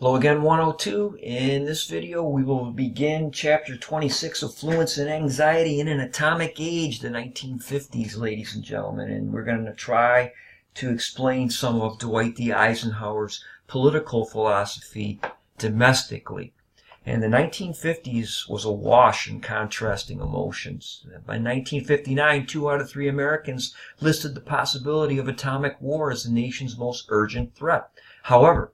Hello again, 102. In this video, we will begin Chapter 26, Affluence and Anxiety in an Atomic Age, the 1950s, ladies and gentlemen. And we're going to try to explain some of Dwight D. Eisenhower's political philosophy domestically. And the 1950s was awash in contrasting emotions. By 1959, 2 out of 3 Americans listed the possibility of atomic war as the nation's most urgent threat. However,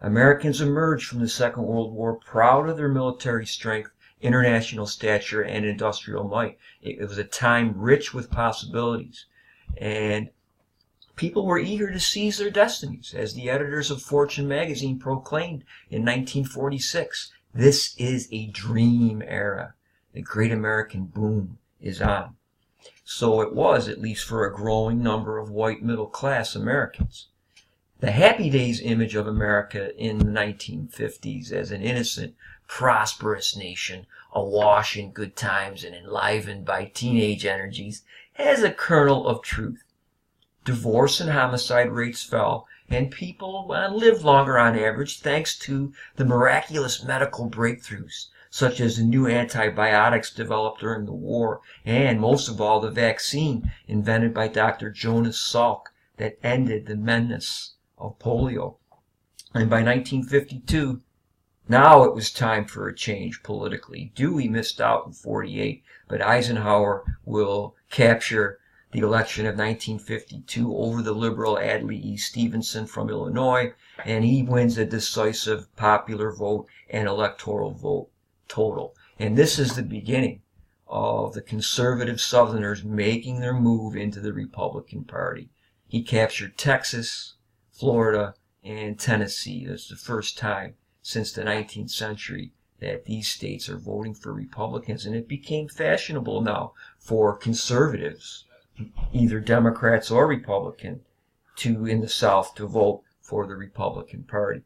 Americans emerged from the Second World War proud of their military strength, international stature, and industrial might. It was a time rich with possibilities, and people were eager to seize their destinies. As the editors of Fortune magazine proclaimed in 1946, this is a dream era. The great American boom is on. So it was, at least for a growing number of white middle-class Americans. The Happy Days image of America in the 1950s as an innocent, prosperous nation, awash in good times and enlivened by teenage energies, has a kernel of truth. Divorce and homicide rates fell, and people lived longer on average thanks to the miraculous medical breakthroughs, such as the new antibiotics developed during the war, and most of all the vaccine invented by Dr. Jonas Salk that ended the menace of polio. And by 1952, now it was time for a change politically. Dewey missed out in 48, but Eisenhower will capture the election of 1952 over the liberal Adlai E. Stevenson from Illinois, and he wins a decisive popular vote and electoral vote total. And this is the beginning of the conservative Southerners making their move into the Republican Party. He captured Texas, Florida, and Tennessee. That's the first time since the 19th century that these states are voting for Republicans, and it became fashionable now for conservatives, either Democrats or Republican, in the South to vote for the Republican Party.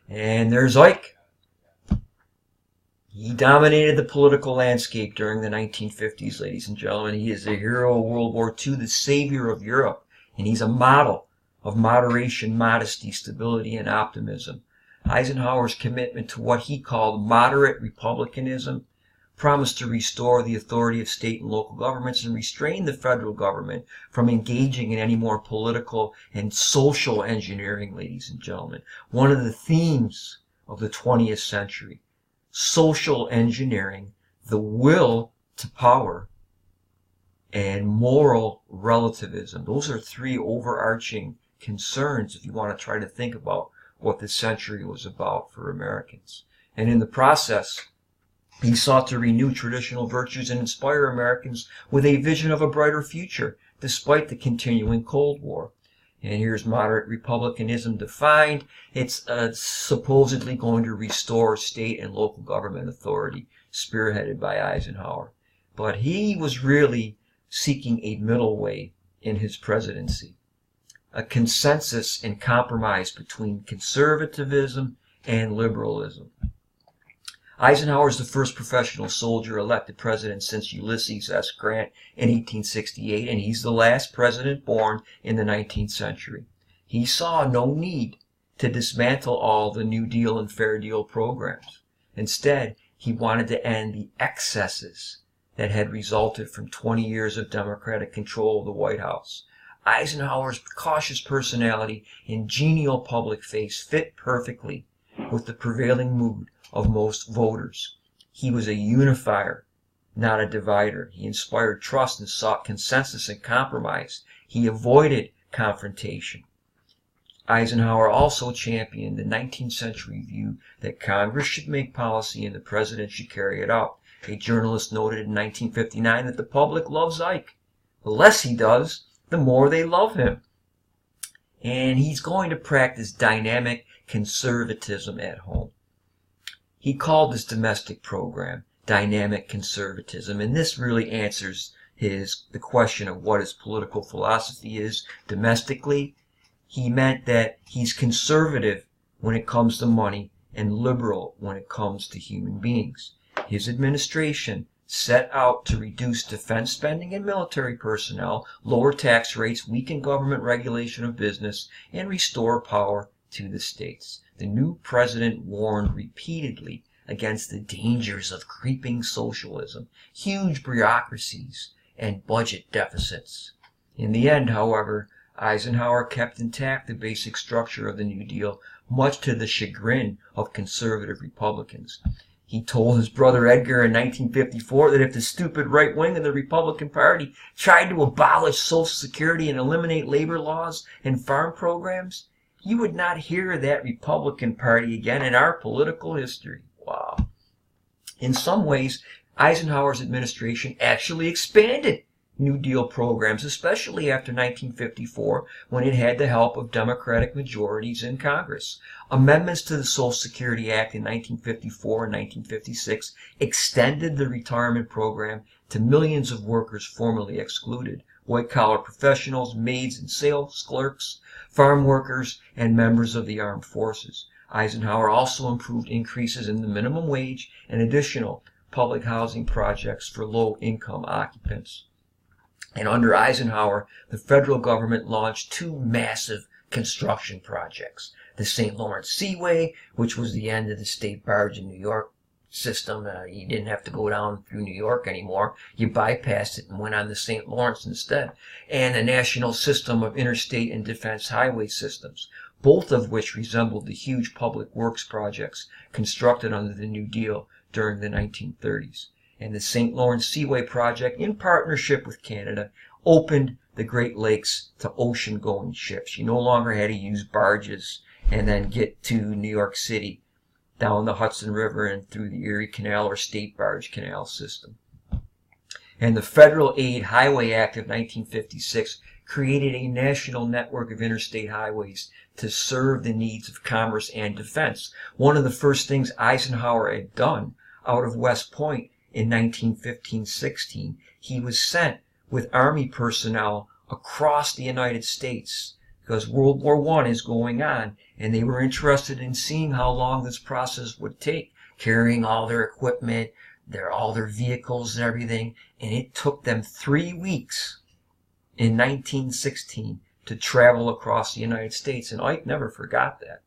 And there's Ike. He dominated the political landscape during the 1950s, ladies and gentlemen. He is the hero of World War II, the savior of Europe, and he's a model of moderation, modesty, stability, and optimism. Eisenhower's commitment to what he called moderate republicanism promised to restore the authority of state and local governments and restrain the federal government from engaging in any more political and social engineering, ladies and gentlemen. One of the themes of the 20th century, social engineering, the will to power, and moral relativism. Those are 3 overarching concerns if you want to try to think about what this century was about for Americans. And in the process, he sought to renew traditional virtues and inspire Americans with a vision of a brighter future, despite the continuing Cold War. And here's moderate republicanism defined. It's supposedly going to restore state and local government authority, spearheaded by Eisenhower. But he was really seeking a middle way in his presidency, a consensus and compromise between conservatism and liberalism. Eisenhower is the first professional soldier elected president since Ulysses S. Grant in 1868, and he's the last president born in the 19th century. He saw no need to dismantle all the New Deal and Fair Deal programs. Instead, he wanted to end the excesses that had resulted from 20 years of Democratic control of the White House. Eisenhower's cautious personality and genial public face fit perfectly with the prevailing mood of most voters. He was a unifier, not a divider. He inspired trust and sought consensus and compromise. He avoided confrontation. Eisenhower also championed the 19th century view that Congress should make policy and the president should carry it out. A journalist noted in 1959 that the public loves Ike. The less he does, the more they love him. And he's going to practice dynamic conservatism at home. He called this domestic program dynamic conservatism, and this really answers the question of what his political philosophy is domestically. He meant that he's conservative when it comes to money and liberal when it comes to human beings. His administration set out to reduce defense spending and military personnel, lower tax rates, weaken government regulation of business, and restore power to the states. The new president warned repeatedly against the dangers of creeping socialism, huge bureaucracies, and budget deficits. In the end, however, Eisenhower kept intact the basic structure of the New Deal, much to the chagrin of conservative Republicans. He told his brother Edgar in 1954 that if the stupid right wing of the Republican Party tried to abolish Social Security and eliminate labor laws and farm programs, you would not hear that Republican Party again in our political history. Wow. In some ways, Eisenhower's administration actually expanded New Deal programs, especially after 1954, when it had the help of Democratic majorities in Congress. Amendments to the Social Security Act in 1954 and 1956 extended the retirement program to millions of workers formerly excluded: white-collar professionals, maids and sales clerks, farm workers, and members of the armed forces. Eisenhower also improved increases in the minimum wage and additional public housing projects for low-income occupants. And under Eisenhower, the federal government launched two massive construction projects: the St. Lawrence Seaway, which was the end of the state barge in New York system. You didn't have to go down through New York anymore. You bypassed it and went on the St. Lawrence instead. And the national system of interstate and defense highway systems, both of which resembled the huge public works projects constructed under the New Deal during the 1930s. And the St. Lawrence Seaway project, in partnership with Canada, opened the Great Lakes to ocean-going ships. You no longer had to use barges and then get to New York City down the Hudson River and through the Erie Canal or State Barge Canal system. And the Federal Aid Highway Act of 1956 created a national network of interstate highways to serve the needs of commerce and defense. One of the first things Eisenhower had done out of West Point in 1915-16, he was sent with Army personnel across the United States because World War I is going on, and they were interested in seeing how long this process would take, carrying all their equipment, all their vehicles and everything, and it took them 3 weeks in 1916 to travel across the United States, and Ike never forgot that.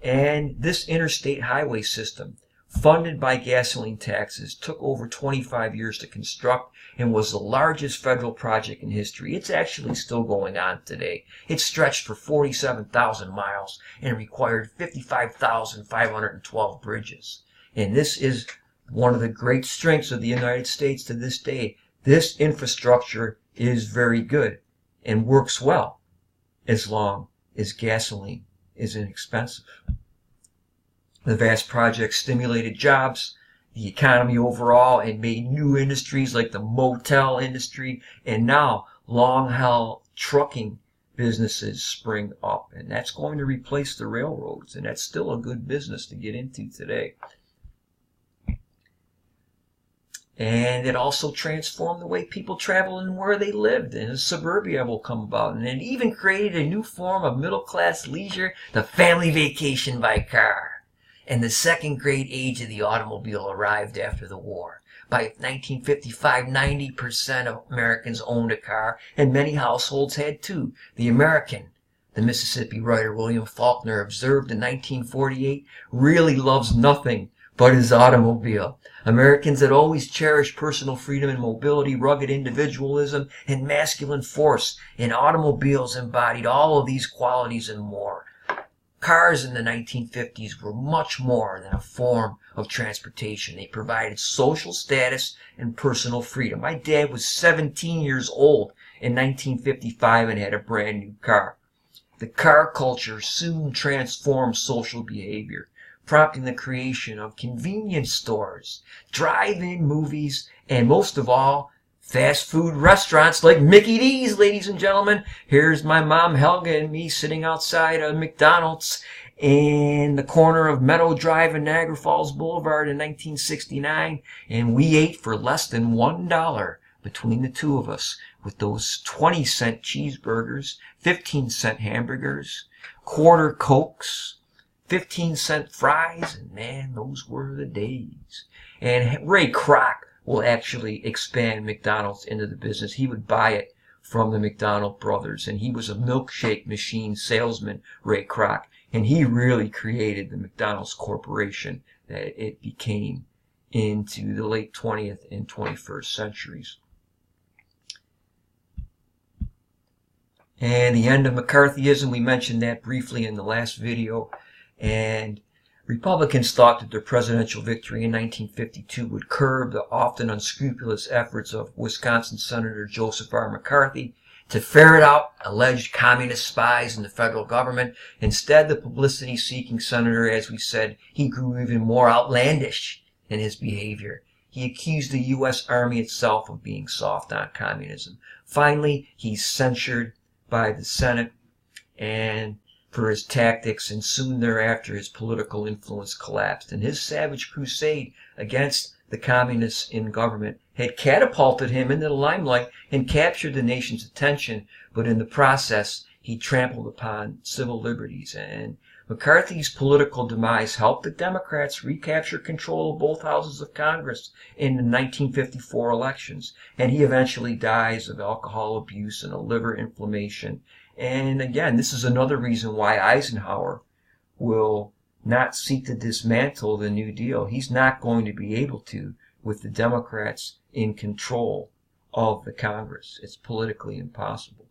And this interstate highway system, funded by gasoline taxes, took over 25 years to construct and was the largest federal project in history. It's actually still going on today. It stretched for 47,000 miles and required 55,512 bridges. And this is one of the great strengths of the United States to this day. This infrastructure is very good and works well as long as gasoline is inexpensive. The vast projects stimulated jobs, the economy overall, and made new industries like the motel industry, and now long-haul trucking businesses spring up. And that's going to replace the railroads, and that's still a good business to get into today. And it also transformed the way people traveled and where they lived, and suburbia will come about. And it even created a new form of middle-class leisure, the family vacation by car. And the second great age of the automobile arrived after the war. By 1955, 90% of Americans owned a car, and many households had two. The American, the Mississippi writer William Faulkner observed in 1948, really loves nothing but his automobile. Americans had always cherished personal freedom and mobility, rugged individualism, and masculine force, and automobiles embodied all of these qualities and more. Cars in the 1950s were much more than a form of transportation. They provided social status and personal freedom. My dad was 17 years old in 1955 and had a brand new car. The car culture soon transformed social behavior, prompting the creation of convenience stores, drive-in movies, and most of all, fast food restaurants like Mickey D's, ladies and gentlemen. Here's my mom Helga and me sitting outside a McDonald's in the corner of Meadow Drive and Niagara Falls Boulevard in 1969, and we ate for less than $1 between the two of us with those 20-cent cheeseburgers, 15-cent hamburgers, quarter Cokes, 15-cent fries, and man, those were the days. And Ray Kroc will actually expand McDonald's into the business. He would buy it from the McDonald brothers, and he was a milkshake machine salesman, Ray Kroc, and he really created the McDonald's Corporation that it became into the late 20th and 21st centuries. And the end of McCarthyism, we mentioned that briefly in the last video, and Republicans thought that their presidential victory in 1952 would curb the often unscrupulous efforts of Wisconsin Senator Joseph R. McCarthy to ferret out alleged communist spies in the federal government. Instead, the publicity-seeking senator, as we said, he grew even more outlandish in his behavior. He accused the U.S. Army itself of being soft on communism. Finally, he's censured by the Senate and for his tactics, and soon thereafter his political influence collapsed, and his savage crusade against the communists in government had catapulted him into the limelight and captured the nation's attention, but in the process he trampled upon civil liberties. And McCarthy's political demise helped the Democrats recapture control of both houses of Congress in the 1954 elections, and he eventually dies of alcohol abuse and a liver inflammation. And again, this is another reason why Eisenhower will not seek to dismantle the New Deal. He's not going to be able to with the Democrats in control of the Congress. It's politically impossible.